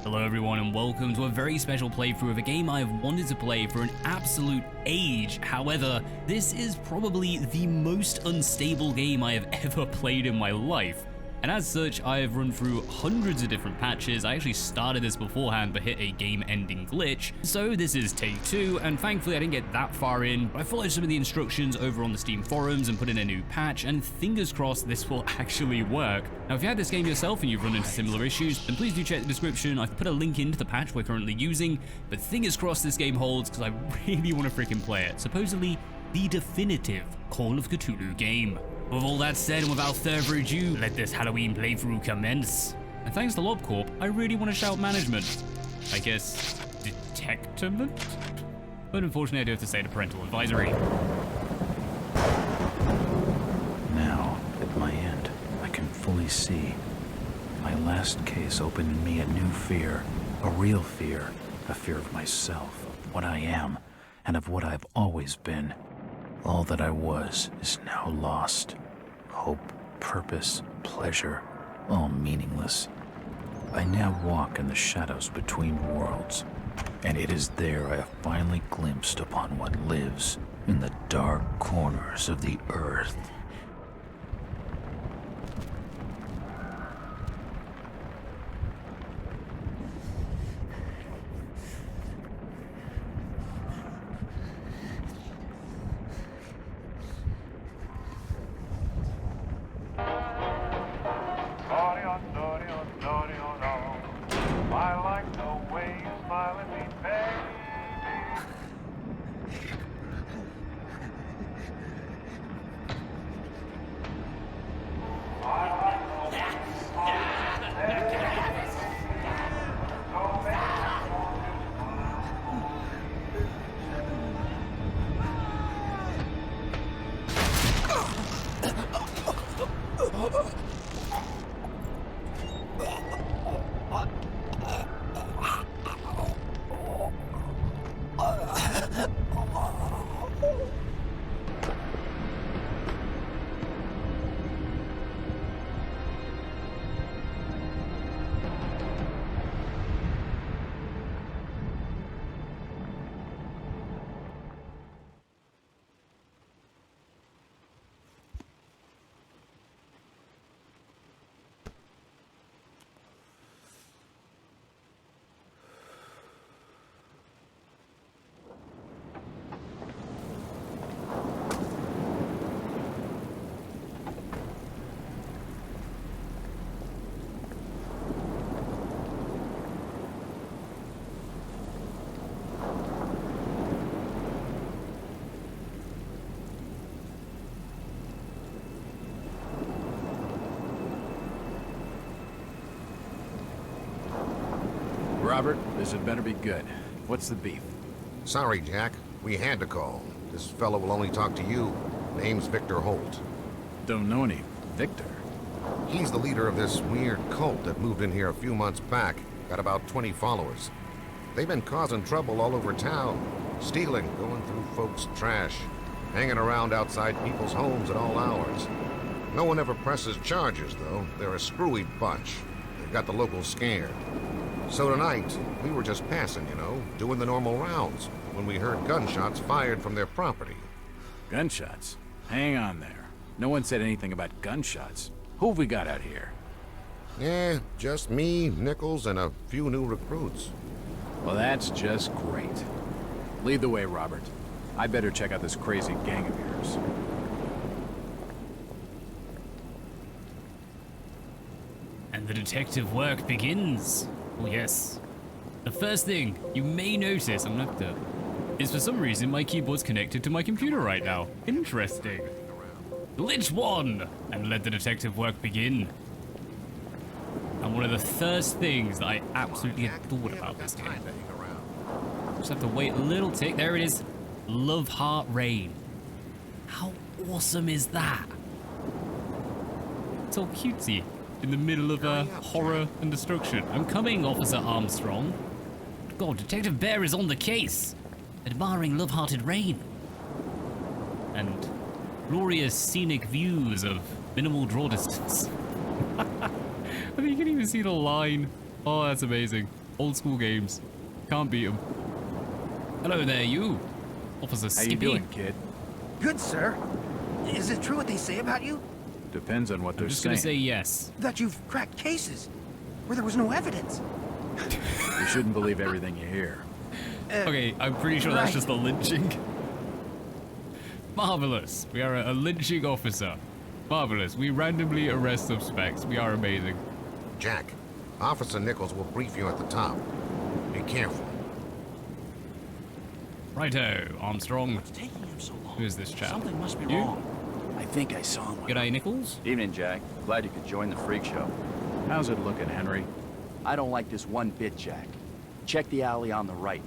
Hello everyone and welcome to a very special playthrough of a game I have wanted to play for an absolute age. However, this is probably the most unstable game I have ever played in my life. And as such, I have run through hundreds of different patches. I actually started this beforehand but hit a game-ending glitch. So this is take 2, and thankfully I didn't get that far in, but I followed some of the instructions over on the Steam forums and put in a new patch, and fingers crossed this will actually work. Now if you had this game yourself and you've run into similar issues, then please do check the description. I've put a link into the patch we're currently using, but fingers crossed this game holds because I really want to freaking play it. Supposedly the definitive Call of Cthulhu game. With all that said, and without further ado, let this Halloween playthrough commence. And thanks to LobCorp, I really want to shout management. I guess, detectament? But unfortunately I do have to say the parental advisory. Now, at my end, I can fully see. My last case opened in me a new fear, a real fear, a fear of myself, of what I am, and of what I've always been. All that I was is now lost. Hope, purpose, pleasure, all meaningless. I now walk in the shadows between worlds, and it is there I have finally glimpsed upon what lives in the dark corners of the earth. Robert, this had better be good. What's the beef? Sorry, Jack. We had to call. This fellow will only talk to you. Name's Victor Holt. Don't know any Victor. He's the leader of this weird cult that moved in here a few months back. Got about 20 followers. They've been causing trouble all over town. Stealing, going through folks' trash, hanging around outside people's homes at all hours. No one ever presses charges, though. They're a screwy bunch. They've got the locals scared. So tonight, we were just passing, doing the normal rounds, when we heard gunshots fired from their property. Gunshots? Hang on there. No one said anything about gunshots. Who have we got out here? Yeah, just me, Nichols, and a few new recruits. Well, that's just great. Lead the way, Robert. I better check out this crazy gang of yours. And the detective work begins. Oh yes. The first thing you may notice, I'm not is for some reason my keyboard's connected to my computer right now. Interesting. Glitch 1! And let the detective work begin. And one of the first things that I absolutely adored about this game. Just have to wait a little tick. There it is. Love Heart Rain. How awesome is that? It's all cutesy. In the middle of horror and destruction. I'm coming, Officer Armstrong. God, Detective Bear is on the case. Admiring love-hearted rain. And glorious scenic views of minimal draw distance. I mean, you can even see the line. Oh, that's amazing. Old school games. Can't beat them. Hello there, you. Officer How Skippy. you doing, kid? Good, sir. Is it true what they say about you? Depends on what I'm they're just saying. gonna say yes. That you've cracked cases where there was no evidence. You shouldn't believe everything you hear. Okay, I'm pretty sure that's right. just a lynching. Marvelous. We are a lynching officer. Marvelous. We randomly arrest suspects. We are amazing. Jack, Officer Nichols will brief you at the top. Be careful. Righto, Armstrong. What's taking him so long? Who is this chap? Something must be You? wrong. I think I saw him. G'day, Nichols. Evening, Jack. Glad you could join the freak show. How's it looking, Henry? I don't like this one bit, Jack. Check the alley on the right.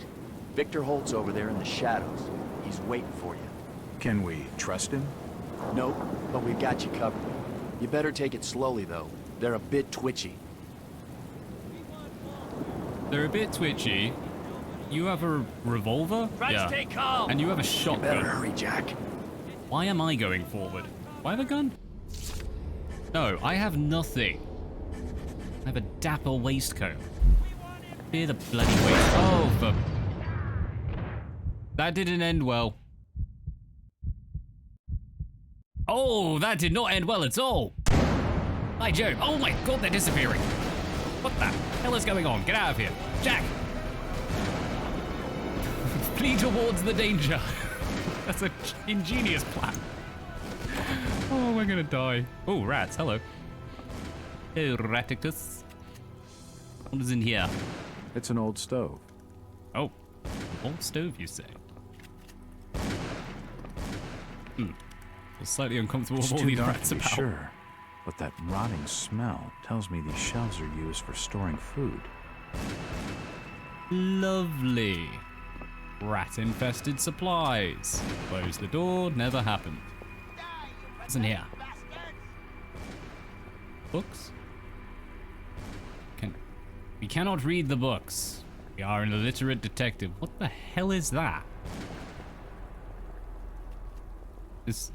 Victor Holt's over there in the shadows. He's waiting for you. Can we trust him? Nope, but we've got you covered. You better take it slowly, though. They're a bit twitchy. They're a bit twitchy. You have a revolver? Yeah. Stay calm. And you have a Better shotgun. hurry, Jack. Why am I going forward? Do I have a gun? No, I have nothing. I have a dapper waistcoat. Fear the bloody waist. Oh, for... That didn't end well. Oh, that did not end well at all. Hi, Joe. Oh my god, they're disappearing. What the hell is going on? Get out of here. Jack! Flee towards the danger. That's an ingenious plan. Oh, we're gonna die. Oh, rats, hello. Oh, Raticus. What is in here? It's an old stove. Oh, old stove, you say? Well, slightly uncomfortable It's with all too these dark rats to be about. sure, but that rotting smell tells me these shelves are used for storing food. Lovely. Rat-infested supplies. Close the door, never happened. What's in here? Books? We cannot read the books. We are an illiterate detective. What the hell is that? Is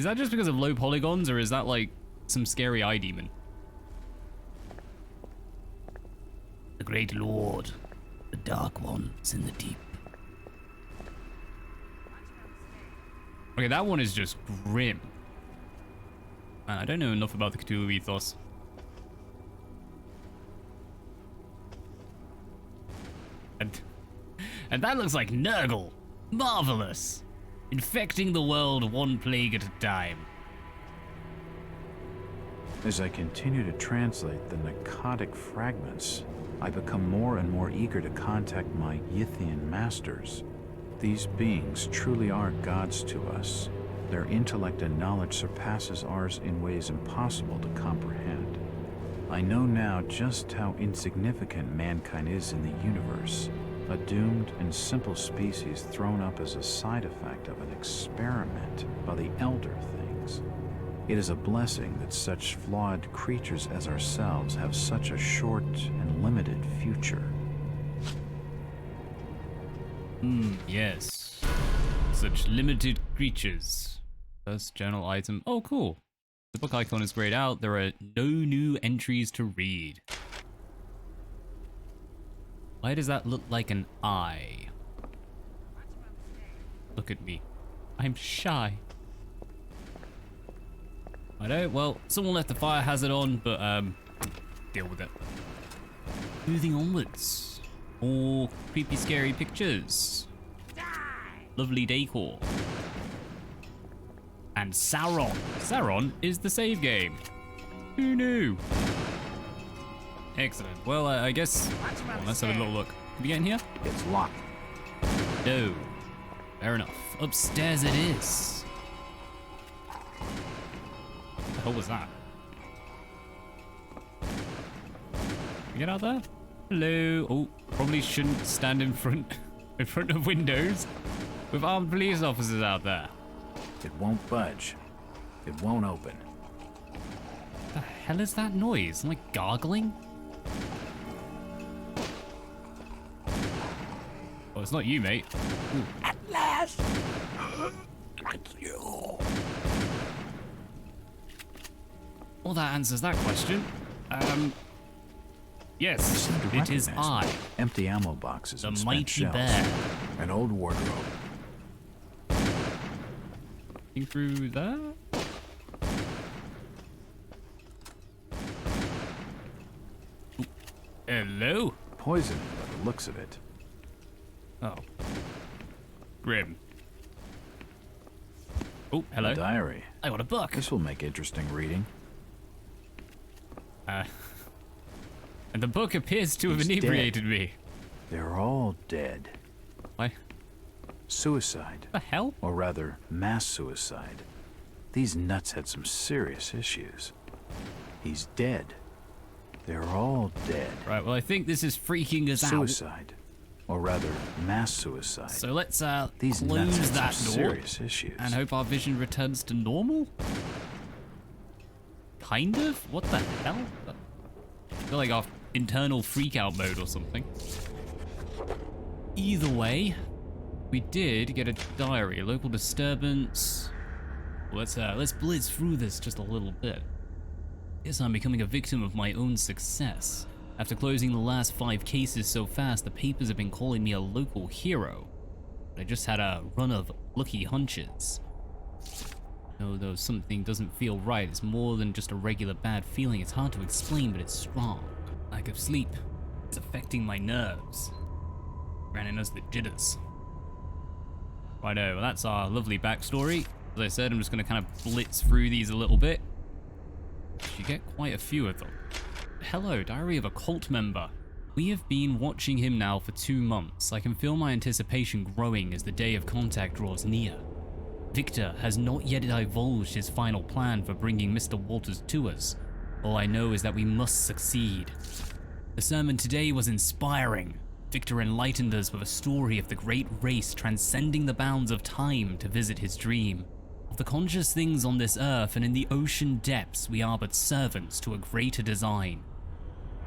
that just because of low polygons, or is that like some scary eye demon? The Great Lord, the Dark Ones in the deep. Okay, that one is just grim. Man, I don't know enough about the Cthulhu ethos. And that looks like Nurgle. Marvelous. Infecting the world one plague at a time. As I continue to translate the narcotic fragments, I become more and more eager to contact my Yithian masters. These beings truly are gods to us. Their intellect and knowledge surpasses ours in ways impossible to comprehend. I know now just how insignificant mankind is in the universe, a doomed and simple species thrown up as a side effect of an experiment by the elder things. It is a blessing that such flawed creatures as ourselves have such a short and limited future. Yes. Such limited creatures. First journal item. Oh, cool. The book icon is grayed out. There are no new entries to read. Why does that look like an eye? Look at me. I'm shy. I know, well, someone left the fire hazard on, but, deal with it. Moving onwards. More creepy, scary pictures. Lovely decor. And Sauron. Sauron is the save game. Who knew? Excellent. Well, I guess... Well, let's have a little look. Can we get in here? It's locked. No. Fair enough. Upstairs it is. What the hell was that? Can we get out there? Hello. Oh, probably shouldn't stand in front of windows with armed police officers out there. It won't budge. It won't open. What the hell is that noise? Like gargling? Oh, it's not you, mate. Ooh. At last. It's you. Well, that answers that question. Yes, seem to it is recognize I, me. Empty ammo boxes the and spent mighty shells. bear. An old wardrobe. Looking through there? Ooh. Hello? Poison by the looks of it. Oh. Grim. Oh, hello. A diary. I got a book. This will make interesting reading. And the book appears to have He's inebriated me. They're all dead. Why? Suicide. The hell? Or rather, mass suicide. These nuts had some serious issues. He's dead. They're all dead. Right, well, I think this is freaking us out. Suicide. Or rather, mass suicide. So let's These nuts close had that some door serious issues. and hope our vision returns to normal? Kind of? What the hell? I feel like our internal freakout mode or something. Either way, we did get a diary, a local disturbance. Let's blitz through this just a little bit. Guess I'm becoming a victim of my own success. After closing the last 5 cases so fast, the papers have been calling me a local hero. I just had a run of lucky hunches. Though something doesn't feel right, it's more than just a regular bad feeling. It's hard to explain, but it's strong. Lack of sleep is affecting my nerves. Granting us the jitters. Righto, well that's our lovely backstory. As I said, I'm just gonna kind of blitz through these a little bit. You get quite a few of them. Hello, Diary of a Cult Member. We have been watching him now for 2 months. I can feel my anticipation growing as the day of contact draws near. Victor has not yet divulged his final plan for bringing Mr. Walters to us. All I know is that we must succeed. The sermon today was inspiring. Victor enlightened us with a story of the great race transcending the bounds of time to visit his dream. Of the conscious things on this earth and in the ocean depths, we are but servants to a greater design.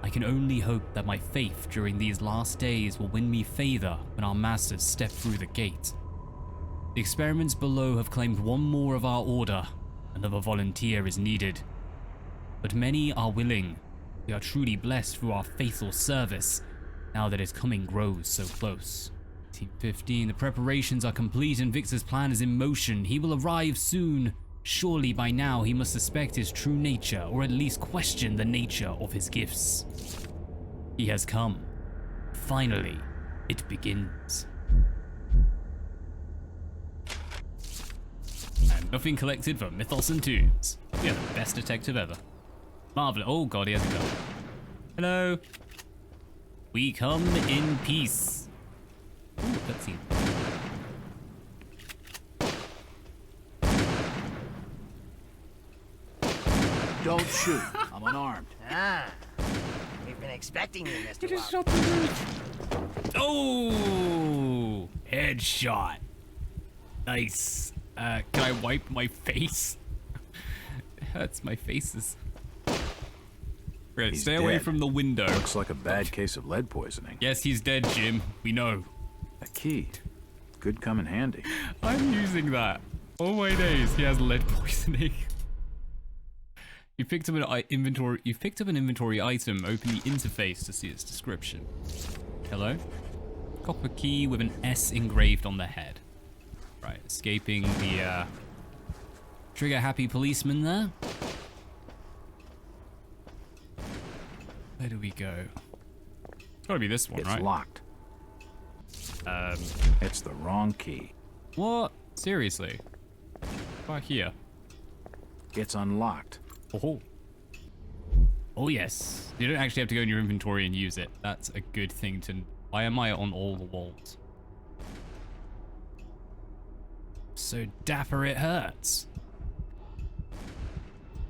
I can only hope that my faith during these last days will win me favor when our masters step through the gate. The experiments below have claimed one more of our order. Another volunteer is needed. But many are willing. We are truly blessed through our faithful service, now that his coming grows so close. Team 15, the preparations are complete and Victor's plan is in motion. He will arrive soon. Surely by now he must suspect his true nature, or at least question the nature of his gifts. He has come. Finally, it begins. And nothing collected for Mythos and Tombs. We are the best detective ever. Marvelous. Oh god, he has a gun. Hello. We come in peace. Ooh, cutscene. Don't shoot. I'm unarmed. Ah, we've been expecting you, Mr. Wilder. Shot the roof. Oh, headshot. Nice. Can I wipe my face? It hurts my faces. Right, He's stay away dead. from the window. Looks like a bad case of lead poisoning. Yes, he's dead, Jim. We know. A key. Could come in handy. I'm using that. All my days, he has lead poisoning. You picked up an inventory. You picked up an inventory item. Open the interface to see its description. Hello. Copper key with an S engraved on the head. Right, escaping the trigger-happy policeman there. Where do we go? It's gotta be this one, It's right? locked. It's the wrong key. What? Seriously? Back here. It's unlocked. Oh. Oh yes. You don't actually have to go in your inventory and use it. That's a good thing to... Why am I on all the walls? So dapper it hurts.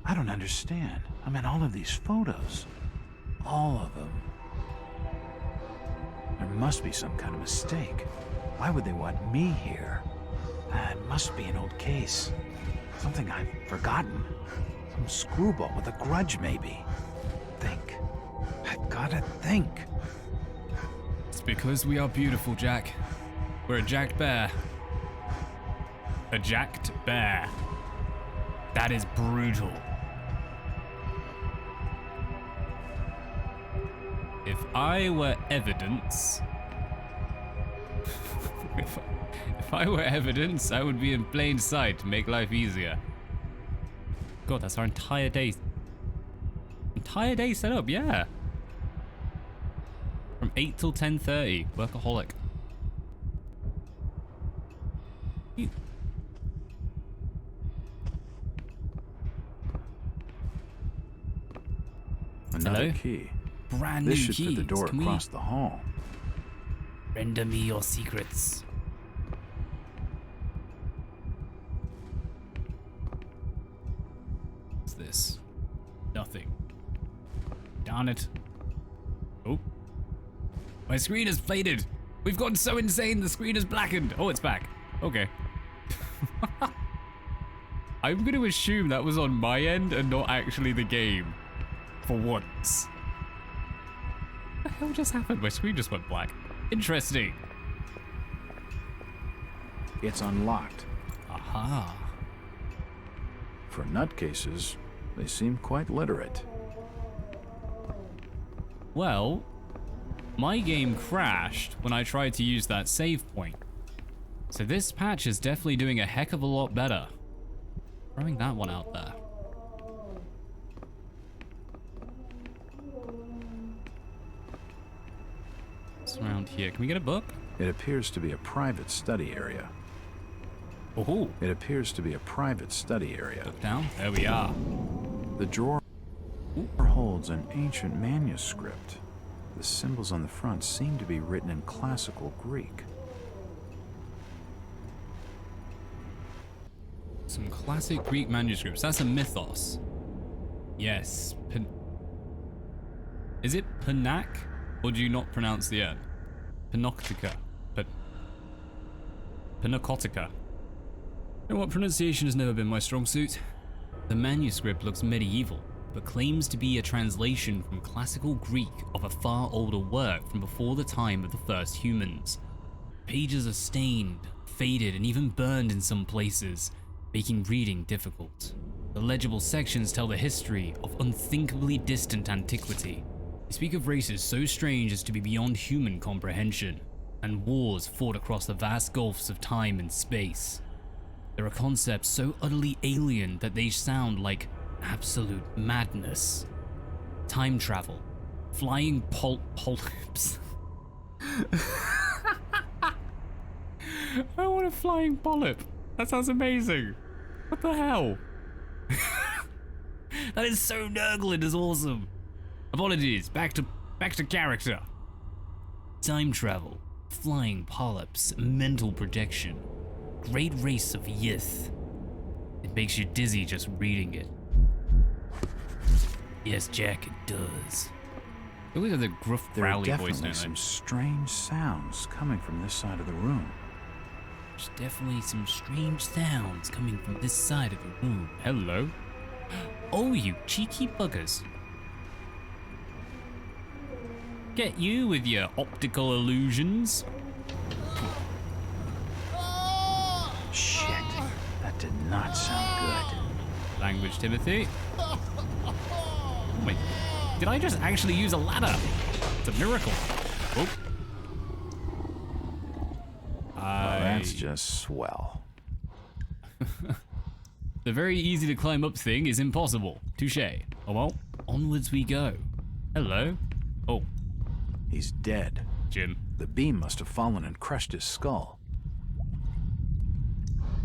I don't understand. I'm in all of these photos. All of them. There must be some kind of mistake. Why would they want me here? It must be an old case. Something I've forgotten. Some screwball with a grudge, maybe. Think. I've gotta think. It's because we are beautiful, Jack. We're a jacked bear. A jacked bear. That is brutal. If I were evidence... if I were evidence, I would be in plain sight to make life easier. God, that's our entire day. Entire day set up, yeah. From 8 till 10:30, workaholic. Ew. Another Hello? key. Brand This new should keys. fit the door Can across the hall. Render me your secrets. What's this? Nothing. Darn it. Oh. My screen is faded. We've gotten so insane the screen is blackened. Oh, it's back. Okay. I'm going to assume that was on my end and not actually the game. For once. What the hell just happened? My screen just went black. Interesting. It's unlocked. Aha. For nutcases, they seem quite literate. Well, my game crashed when I tried to use that save point. So this patch is definitely doing a heck of a lot better. Throwing that one out there. What's around here? Can we get a book? It appears to be a private study area. Oh, It appears to be a private study area. look down. There we are. The drawer holds an ancient manuscript. The symbols on the front seem to be written in classical Greek. Some classic Greek manuscripts. That's a mythos. Yes. Is it Panak? Or do you not pronounce the N? Panoptica. Panacotica. You know what? Pronunciation has never been my strong suit. The manuscript looks medieval, but claims to be a translation from classical Greek of a far older work from before the time of the first humans. Pages are stained, faded, and even burned in some places, making reading difficult. The legible sections tell the history of unthinkably distant antiquity. They speak of races so strange as to be beyond human comprehension, and wars fought across the vast gulfs of time and space. There are concepts so utterly alien that they sound like absolute madness. Time travel, flying polyps. I want a flying polyp. That sounds amazing. What the hell? That is so nurgling, is awesome. Apologies, back to character. Time travel, flying polyps, mental projection. Great race of Yith. It makes you dizzy just reading it. Yes, Jack, it does. They always have the gruff, There are growly voice, definitely don't some they? strange sounds coming from this side of the room. There's definitely some strange sounds coming from this side of the room. Hello? Oh, you cheeky buggers. Get you with your optical illusions. Shit, that did not sound good. Language, Timothy. Wait, did I just actually use a ladder? It's a miracle. Oh. Well, that's just swell. The very easy to climb up thing is impossible. Touché. Oh well, onwards we go. Hello. Oh, He's dead. Jim. The beam must have fallen and crushed his skull.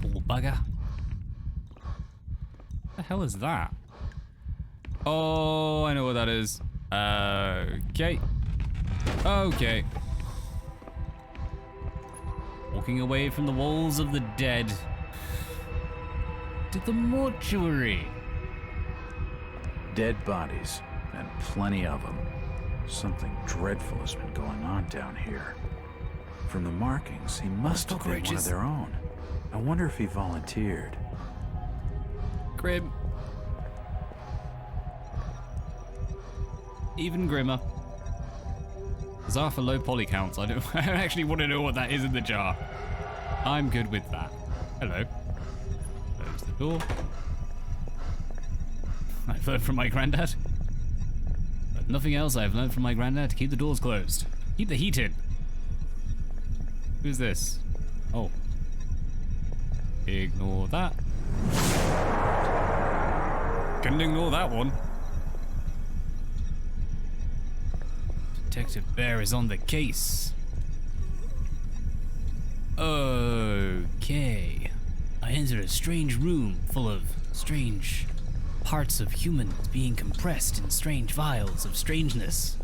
Bull bugger. What the hell is that? Oh, I know what that is. Okay. Okay. Walking away from the walls of the dead. To the mortuary. Dead bodies, and plenty of them. Something dreadful has been going on down here. From the markings, he must have been one of cockroaches. their own. I wonder if he volunteered. Grim. Even grimmer. Bizarre for low poly counts. I don't actually want to know what that is in the jar. I'm good with that. Hello. Close the door. I've heard from my granddad. nothing else I've learned from my granddad to keep the doors closed. Keep the heat in. Who's this? Oh. Ignore that. Couldn't ignore that one. Detective Bear is on the case. Okay. I entered a strange room full of strange parts of humans being compressed in strange vials of strangeness.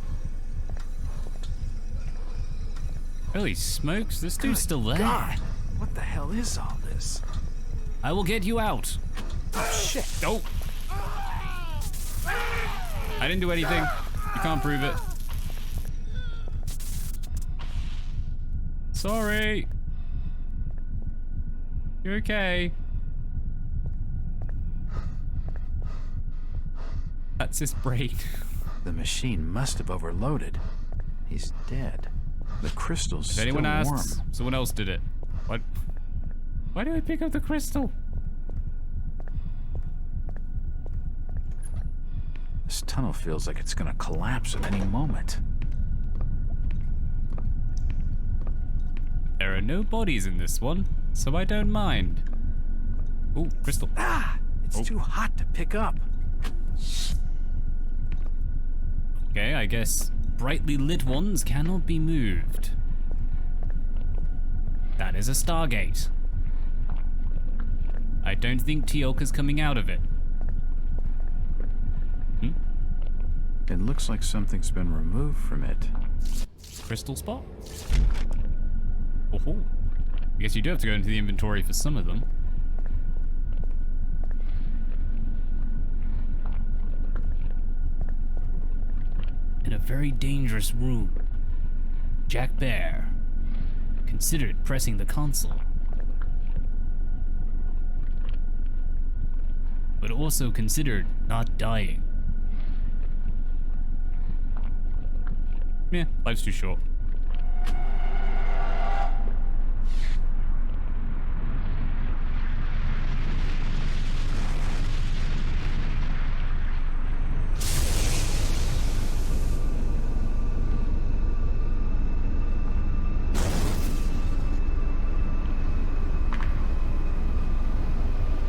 Holy smokes, this dude's still there. God, what the hell is all this? I will get you out. Oh, shit. Oh. I didn't do anything. You can't prove it. Sorry. You're okay. That's his brain. The machine must have overloaded. He's dead. The crystal's If still anyone warm. asks, someone else did it. What? Why do I pick up the crystal? This tunnel feels like it's gonna collapse at any moment. There are no bodies in this one, so I don't mind. Ooh, crystal. Ah! It's Oh. too hot to pick up. Okay, I guess brightly lit ones cannot be moved. That is a Stargate. I don't think Teoka's coming out of it. It looks like something's been removed from it. Crystal spot? Oh, I guess you do have to go into the inventory for some of them. In a very dangerous room, Jack Bear considered pressing the console, but also considered not dying. Yeah, life's too short.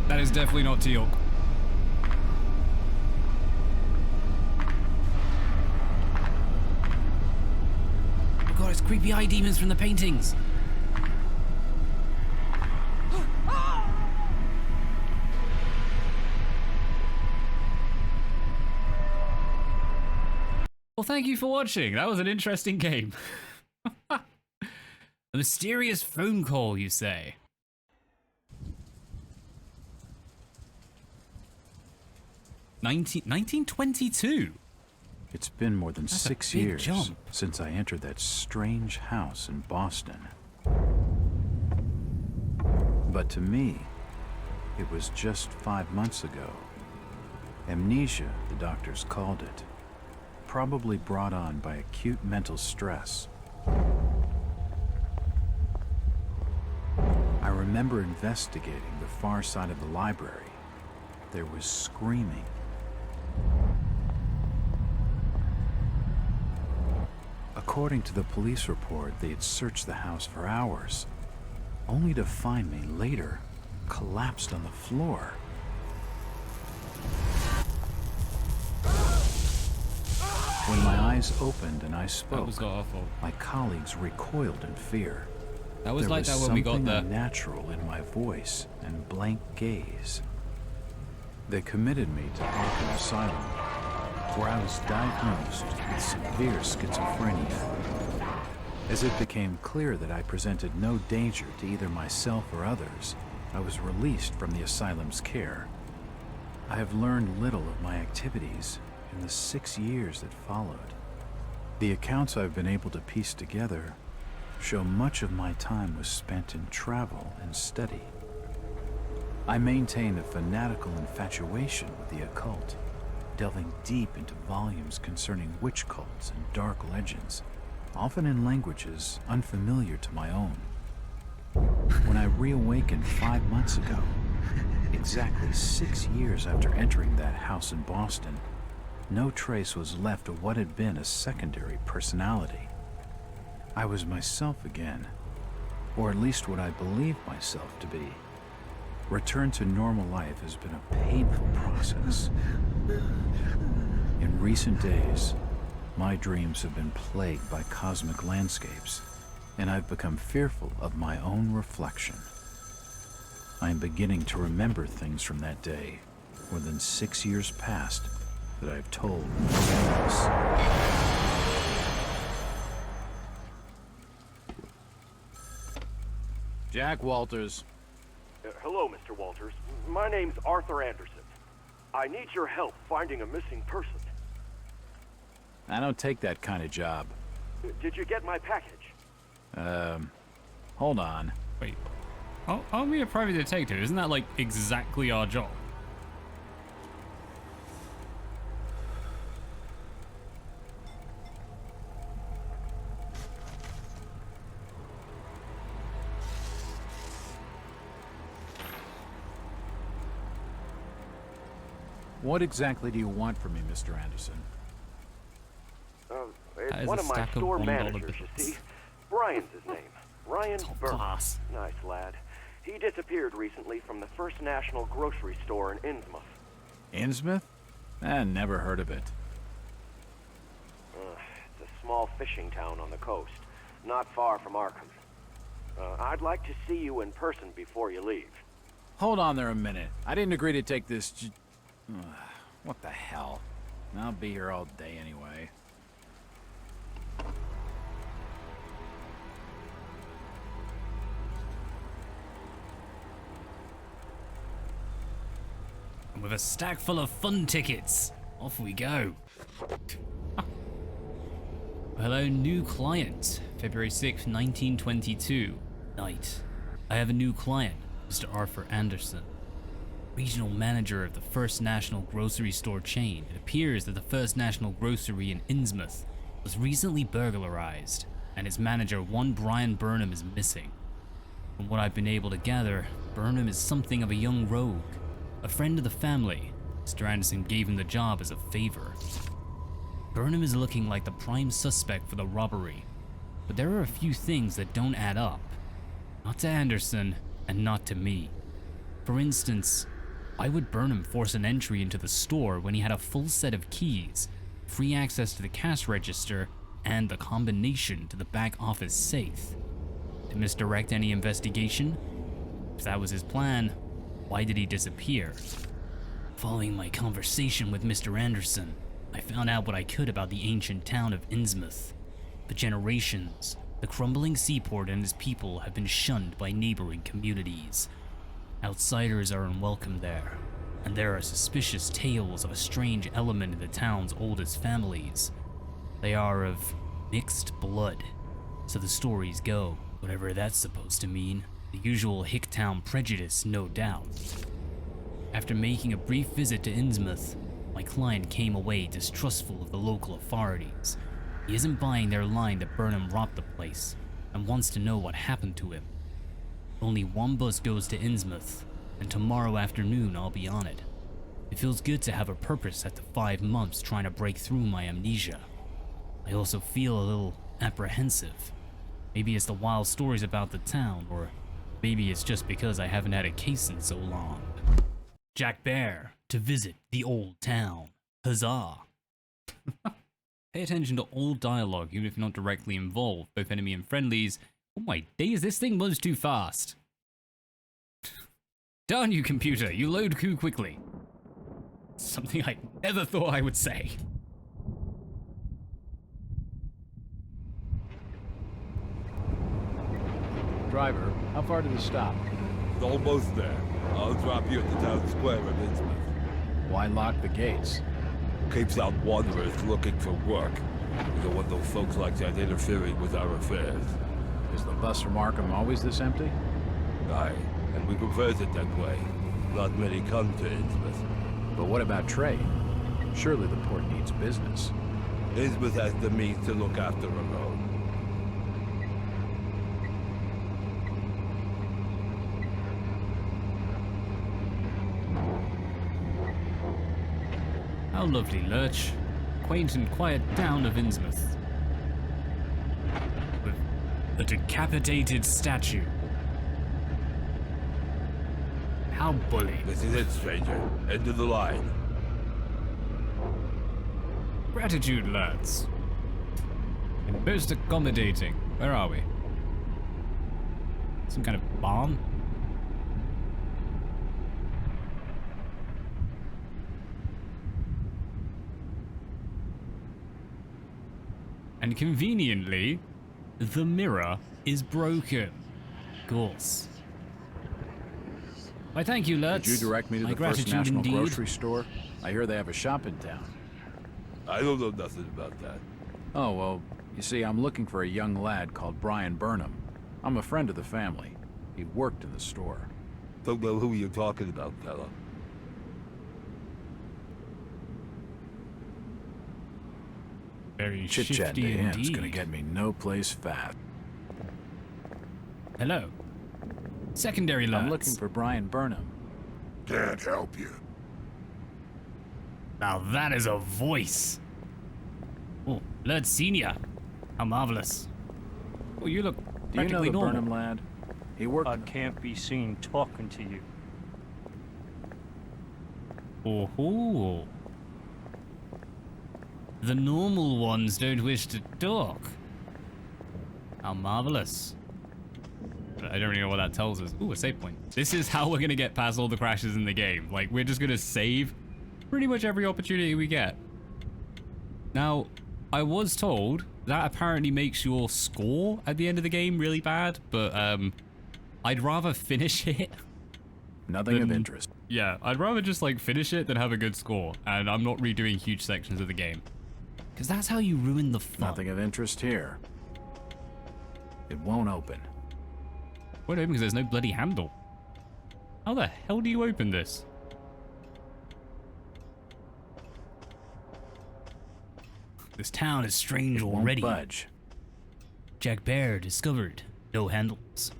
That is definitely not Teal. Oh god, it's creepy eye demons from the paintings. Well, thank you for watching. That was an interesting game. A mysterious phone call, you say? – 1922? It's been more than That's a 6 big years jump. since I entered that strange house in Boston. But to me, it was just 5 months ago. Amnesia, the doctors called it. Probably brought on by acute mental stress. I remember investigating the far side of the library. There was screaming. According to the police report, they had searched the house for hours, only to find me later collapsed on the floor. When my eyes opened and I spoke, That was not our fault. my colleagues recoiled in fear. That was There like that when we got something the... unnatural in my voice and blank gaze. They committed me to Arkham Asylum, where I was diagnosed with severe schizophrenia. As it became clear that I presented no danger to either myself or others, I was released from the asylum's care. I have learned little of my activities in the 6 years that followed. The accounts I've been able to piece together show much of my time was spent in travel and study. I maintain a fanatical infatuation with the occult, delving deep into volumes concerning witch cults and dark legends, often in languages unfamiliar to my own. When I reawakened 5 months ago, exactly 6 years after entering that house in Boston, no trace was left of what had been a secondary personality. I was myself again, or at least what I believed myself to be. Return to normal life has been a painful process. In recent days, my dreams have been plagued by cosmic landscapes, and I've become fearful of my own reflection. I am beginning to remember things from that day, more than 6 years past, that I've told no one else. Jack Walters. Hello, Mr. Walters. My name's Arthur Anderson. I need your help finding a missing person. I don't take that kind of job. Did you get my package? Hold on. Wait. Aren't we a private detective? Isn't that like exactly our job? What exactly do you want from me, Mr. Anderson? That It's is one a of my stack of store $1 managers, you bills. see. Brian's his name. Brian Top Burke. class. Nice lad. He disappeared recently from the First National grocery store in Innsmouth. Innsmouth? Never heard of it. It's a small fishing town on the coast, not far from Arkham. I'd like to see you in person before you leave. Hold on there a minute. I didn't agree to take this what the hell? I'll be here all day anyway. And with a stack full of fun tickets, off we go. Hello, new client. February 6th, 1922. Night. I have a new client, Mr. Arthur Anderson. Regional manager of the First National grocery store chain. It appears that the First National grocery in Innsmouth was recently burglarized, and its manager, one Brian Burnham, is missing. From what I've been able to gather, Burnham is something of a young rogue. A friend of the family, Mr. Anderson gave him the job as a favor. Burnham is looking like the prime suspect for the robbery, but there are a few things that don't add up. Not to Anderson, and not to me. For instance, why would Burnham force an entry into the store when he had a full set of keys, free access to the cash register, and the combination to the back office safe? To misdirect any investigation? If that was his plan, why did he disappear? Following my conversation with Mr. Anderson, I found out what I could about the ancient town of Innsmouth. For generations, the crumbling seaport and its people have been shunned by neighboring communities. Outsiders are unwelcome there, and there are suspicious tales of a strange element in the town's oldest families. They are of mixed blood, so the stories go, whatever that's supposed to mean. The usual Hicktown prejudice, no doubt. After making a brief visit to Innsmouth, my client came away distrustful of the local authorities. He isn't buying their line that Burnham robbed the place, and wants to know what happened to him. Only one bus goes to Innsmouth, and tomorrow afternoon I'll be on it. It feels good to have a purpose after 5 months trying to break through my amnesia. I also feel a little apprehensive. Maybe it's the wild stories about the town, or maybe it's just because I haven't had a case in so long. Jack Bear to visit the old town. Huzzah! Pay attention to all dialogue, even if you're not directly involved, both enemy and friendlies. Oh my days, this thing moves too fast. Darn you, computer, you load too quickly. Something I never thought I would say. Driver, how far to the stop? It's almost there. I'll drop you at the town square of Innsmouth. Why lock the gates? Keeps out wanderers looking for work. We don't want those folks like that interfering with our affairs. Is the bus from Arkham always this empty? Aye, and we prefers it that way. Not many come to Innsmouth. But what about trade? Surely the port needs business. Innsmouth has the means to look after her own. How How lovely, Lurch. Quaint and quiet town of Innsmouth. With a decapitated statue. How bully. This is it, stranger. End of the line. Gratitude, lads. And most accommodating. Where are we? Some kind of barn? And conveniently, the mirror is broken. Of course. Why, thank you, Lutz. Could you direct me to My the First gratitude National indeed. Grocery Store? I hear they have a shop in town. I don't know nothing about that. Oh, well, you see, I'm looking for a young lad called Brian Burnham. I'm a friend of the family. He worked in the store. Don't know who you're talking about, fella. Very Chit-chat to shifty him's indeed. gonna get me no place fast. Hello. Secondary lads. I'm looking for Brian Burnham. Can't help you. Now that is a voice. Oh, Lurch Senior. How marvelous. Oh, you look Do you know practically the normal. Burnham lad? He worked. I can't be seen talking to you. Oh, the normal ones don't wish to talk. How marvelous. But I don't really know what that tells us. Ooh, a save point. This is how we're gonna get past all the crashes in the game. Like, we're just gonna save pretty much every opportunity we get. Now, I was told that apparently makes your score at the end of the game really bad, but I'd rather finish it. Nothing of interest. Yeah, I'd rather just like finish it than have a good score, and I'm not redoing huge sections of the game. Because that's how you ruin the fun. Nothing of interest here. It won't open. Won't open because there's no bloody handle. How the hell do you open this? This town is strange It won't already. budge. Jack Bear discovered. No handles.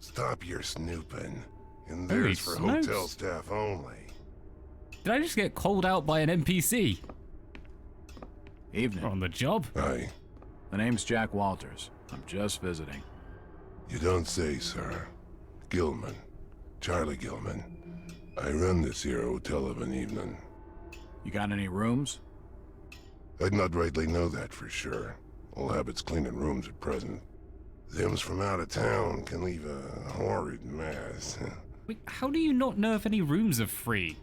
Stop your snooping. And Holy there's for smokes. hotel staff only. Did I just get called out by an NPC? Evening. On the job? Aye. The name's Jack Walters. I'm just visiting. You don't say, sir. Gilman. Charlie Gilman. I run this here hotel of an evening. You got any rooms? I'd not rightly know that for sure. All habits cleaning rooms at present. Them's from out of town can leave a horrid mess. Wait, how do you not know if any rooms are free?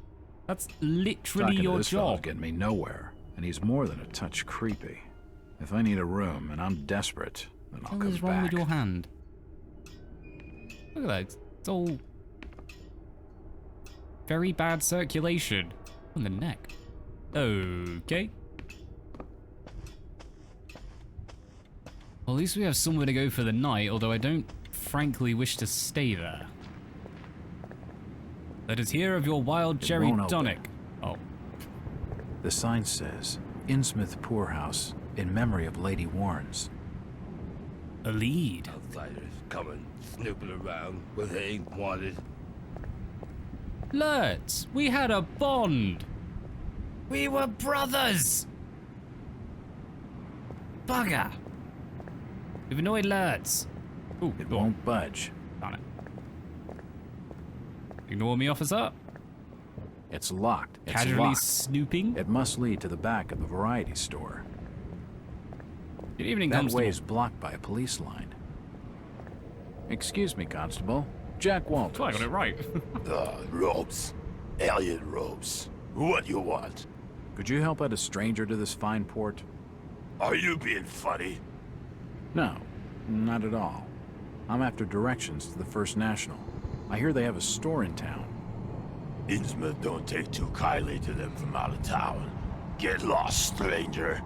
That's literally Talking to your this fellow's job. getting me nowhere, and he's more than a touch creepy. If I need a room and I'm desperate, then I'll What come is wrong back. with your hand? Look at that. It's all very bad circulation on the neck. Okay. Well, at least we have somewhere to go for the night, although I don't frankly wish to stay there. Let us hear of your wild cherry won't open. tonic. Oh, The sign says, Innsmouth Poorhouse, in memory of Lady Warnes. a lead. Outsiders coming, snooping around where they ain't wanted. Lurch, we had a bond. We were brothers. Bugger. We've annoyed Lurch. Ooh, It go on. won't budge. Darn it. Ignore me, officer. It's locked. It's Casually locked. snooping. It must lead to the back of the variety store. Good evening, That Constable. way is blocked by a police line. Excuse me, Constable. Jack Walters. Oh, I got it right. Robes. Alien robes. What you want? Could you help out a stranger to this fine port? Are you being funny? No, not at all. I'm after directions to the First National. I hear they have a store in town. Innsmouth don't take too kindly to them from out of town. Get lost, stranger.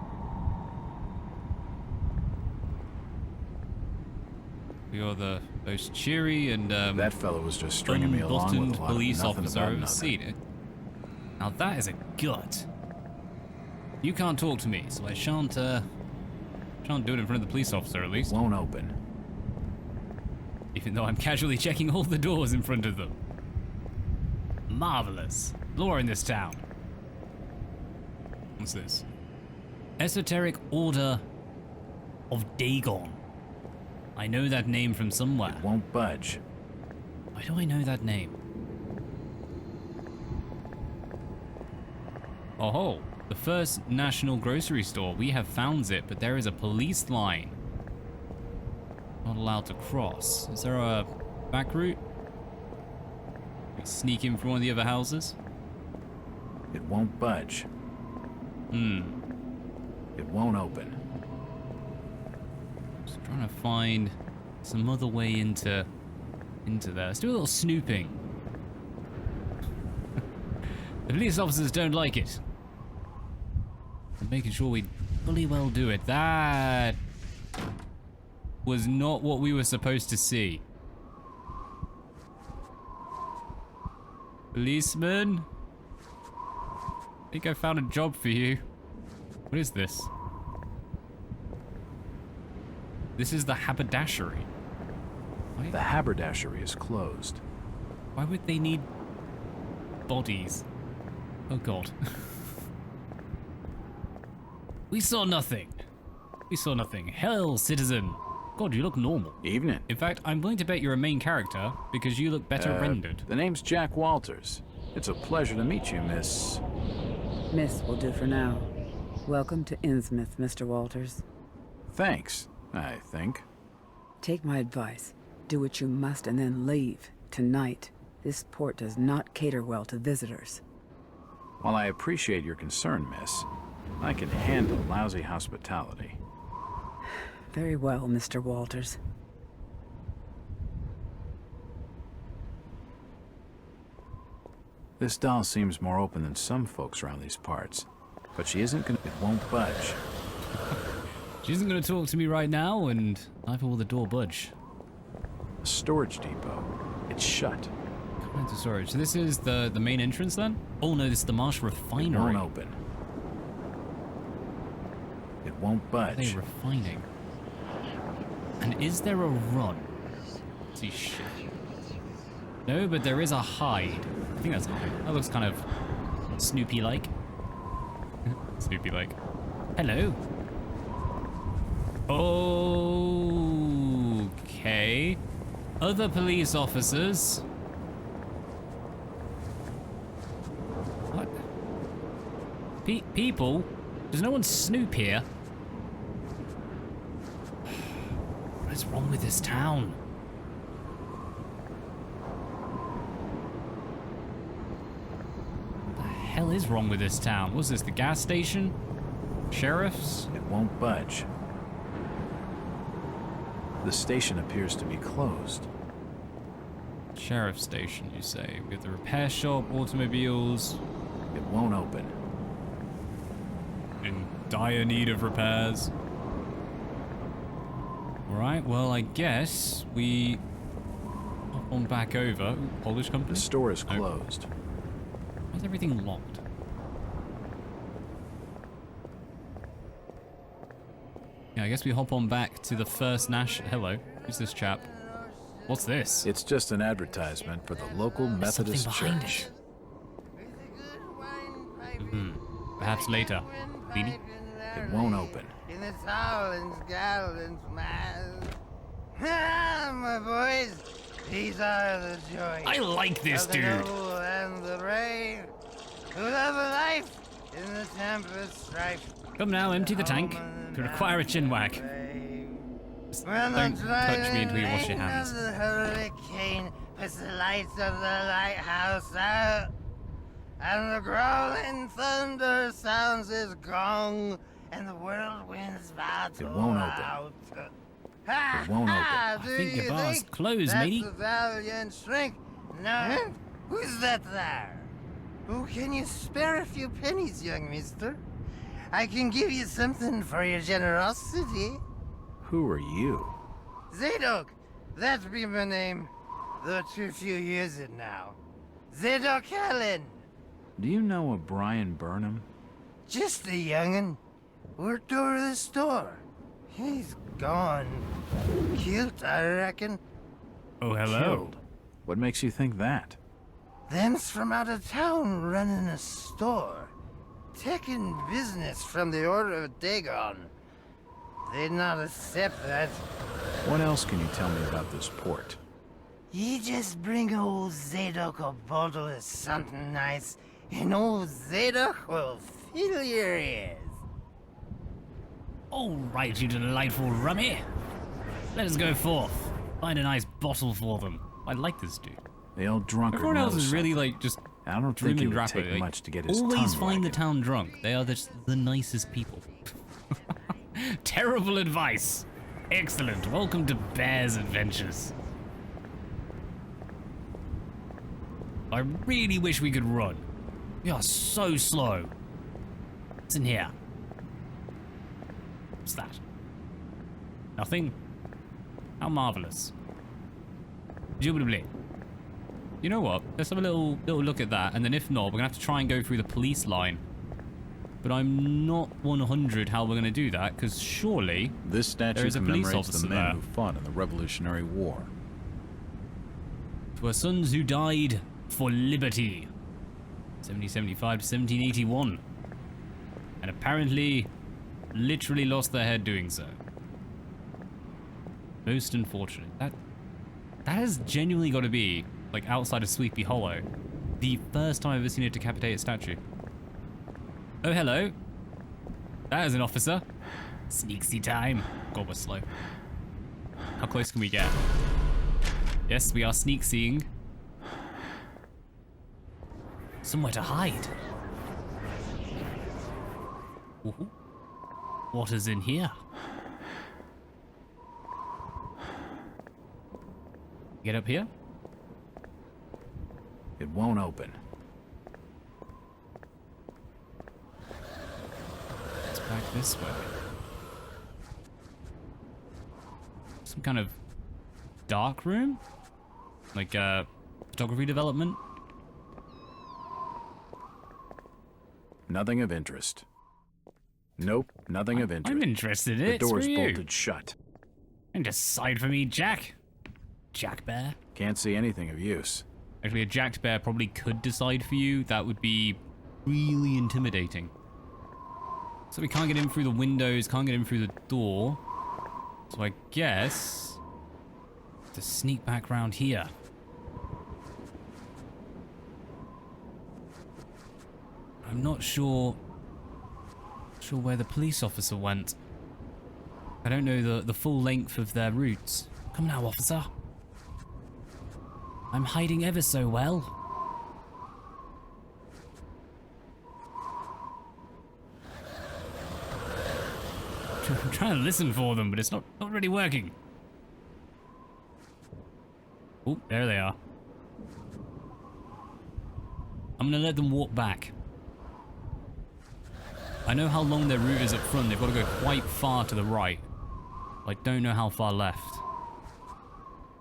You're the most cheery and That fellow was just stringing me along with unbuttoned a lot of police nothing officer about I've nothing. seen it. Now that is a gut. You can't talk to me, so I shan't do it in front of the police officer at least. Won't open. Even though I'm casually checking all the doors in front of them. Marvelous. Law in this town. What's this? Esoteric Order of Dagon. I know that name from somewhere. It won't budge. Why do I know that name? Oh, the first national grocery store. We have found it, but there is a police line. Not allowed to cross. Is there a back route? Sneak in from one of the other houses? It won't budge. It won't open. Just trying to find some other way into there. Let's do a little snooping. The police officers don't like it. I'm making sure we fully well do it. That was not what we were supposed to see. Policeman? I think I found a job for you. What is this? This is the haberdashery. Why? The haberdashery is closed. Why would they need bodies? Oh god. We saw nothing. We saw nothing. Hell, citizen. God, you look normal. Evening. In fact, I'm willing to bet you're a main character because you look better rendered. The name's Jack Walters. It's a pleasure to meet you, Miss... Miss will do for now. Welcome to Innsmouth, Mr. Walters. Thanks, I think. Take my advice. Do what you must and then leave. Tonight. This port does not cater well to visitors. While I appreciate your concern, miss, I can handle lousy hospitality. Very well, Mr. Walters. This doll seems more open than some folks around these parts, but she isn't gonna... It won't budge. She isn't gonna talk to me right now, and neither will the door budge. A storage depot. It's shut. Come into storage. So this is the main entrance then? Oh no, this is the Marsh Refinery. It won't open. It won't budge. Are they refining? And is there a run? See shit. No, but there is a hide. I think that's a hide. That looks kind of Snoopy-like. Snoopy-like. Hello. Okay. Other police officers. What? People? Does no one snoop here? What is wrong with this town? What the hell is wrong with this town? What's this, the gas station? Sheriff's? It won't budge. The station appears to be closed. Sheriff's station, you say? We have the repair shop, automobiles. It won't open. In dire need of repairs. Alright, well, I guess we hop on back over. Ooh, Polish company? The store is closed. Why is everything locked? Yeah, I guess we hop on back to the first Hello, who's this chap? What's this? It's just an advertisement for the local Methodist Church. Perhaps later. Beanie? It won't open. In the Solins, Gallons, my boys, these are the joys. I like this dude. The noble and the brave, who love a life in the tempest strife. Come now, empty the tank. To require a chin whack. Don't touch me until you wash your hands. The hurricane puts the lights of the lighthouse out, and the growling thunder sounds his gong, and the whirlwinds battle It won't open. out. It won't open. I think your bar's closed, matey. That's a valiant shrink. No, who's that there? Oh, can you spare a few pennies, young mister? I can give you something for your generosity. Who are you? Zadok, that be my name, though too few use it now. Zadok Allen. Do you know a Brian Burnham? Just a young'un. Worked over the store. He's gone. Cute, I reckon. Oh, hello. Killed. What makes you think that? Them's from out of town running a store, taking business from the Order of Dagon. They'd not accept that. What else can you tell me about this port? You just bring old Zadok a bottle of something nice, and old Zadok will fill your ears. All right, you delightful rummy. Let us go forth. Find a nice bottle for them. I like this dude. The old drunkard. Everyone else knows is really something. like just. I don't Grim think it and would Draco, take like, much to get his always tongue find the wagging. town drunk. They are just the nicest people. Terrible advice. Excellent. Welcome to Bear's Adventures. I really wish we could run. We are so slow. What's in here? What's that? Nothing? How marvelous. Jubilee. You know what? Let's have a little look at that, and then if not, we're gonna have to try and go through the police line. But I'm not 100 how we're gonna do that, because surely This statue there is a police commemorates officer the men there. who fought in the Revolutionary War. To our sons who died for liberty. 1775 to 1781. And apparently, literally lost their head doing so. Most unfortunate. That has genuinely got to be, like outside of Sleepy Hollow, the first time I've ever seen a decapitated statue. Oh, hello. That is an officer. Sneaksy time. God, we're slow. How close can we get? Yes, we are sneak-seeing. Somewhere to hide. Ooh. What is in here? Get up here? It won't open. It's back this way. Some kind of dark room? Like photography development? Nothing of interest. Nope, nothing of interest. I'm interested in The it. door's Screw you. bolted shut. And just side for me, Jack. Jack Bear. Can't see anything of use. Actually, a jacked bear probably could decide for you. That would be really intimidating. So we can't get in through the windows, can't get in through the door. So I guess to sneak back round here. I'm not sure where the police officer went. I don't know the full length of their routes. Come now, officer. I'm hiding ever so well. I'm trying to listen for them, but it's not really working. Oh, there they are. I'm gonna let them walk back. I know how long their route is up front. They've got to go quite far to the right. I don't know how far left.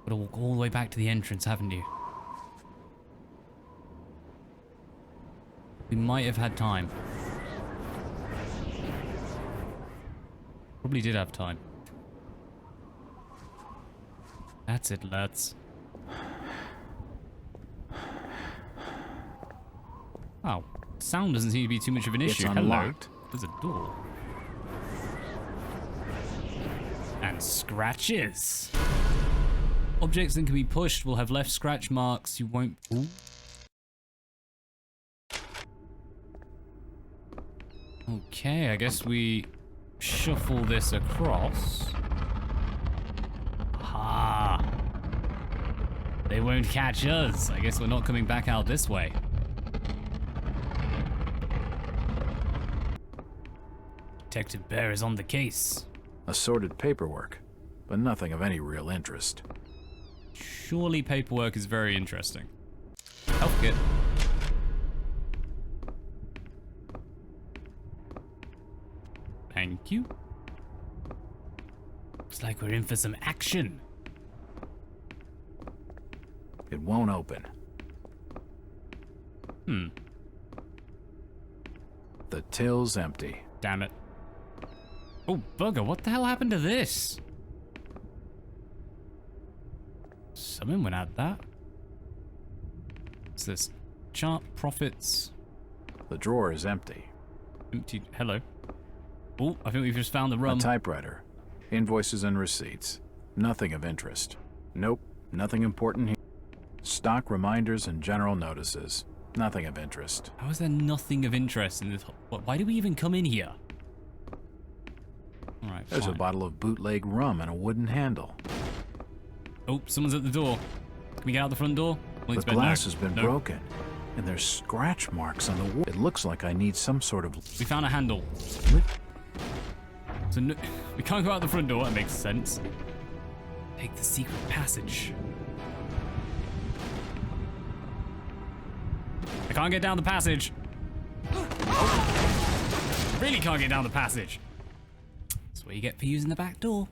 Got to walk all the way back to the entrance, haven't you? We might have had time. Probably did have time. That's it, lads. Oh, sound doesn't seem to be too much of an issue. It's unlocked. Hello. There's a door. And scratches. Objects that can be pushed will have left scratch marks. You won't... Ooh. Okay, I guess we shuffle this across. Ha! They won't catch us. I guess we're not coming back out this way. Detective Bear is on the case. Assorted paperwork, but nothing of any real interest. Surely paperwork is very interesting. Health kit. Thank you. Looks like we're in for some action. It won't open. The till's empty. Damn it. Oh, bugger, what the hell happened to this? Someone went at that. What's this? Chart profits. The drawer is empty. Empty. Hello. Oh, I think we've just found the rum. A typewriter. Invoices and receipts. Nothing of interest. Nope, nothing important here. Stock reminders and general notices. Nothing of interest. How is there nothing of interest in this? Why do we even come in here? All right, There's fine. a bottle of bootleg rum and a wooden handle. Oh, someone's at the door. Can we get out the front door? Well, The glass has been broken, and there's scratch marks on the wall. It looks like I need some sort of... We found a handle. So no, we can't go out the front door. That makes sense. Take the secret passage. I can't get down the passage. Oh. Really can't get down the passage. That's what you get for using the back door.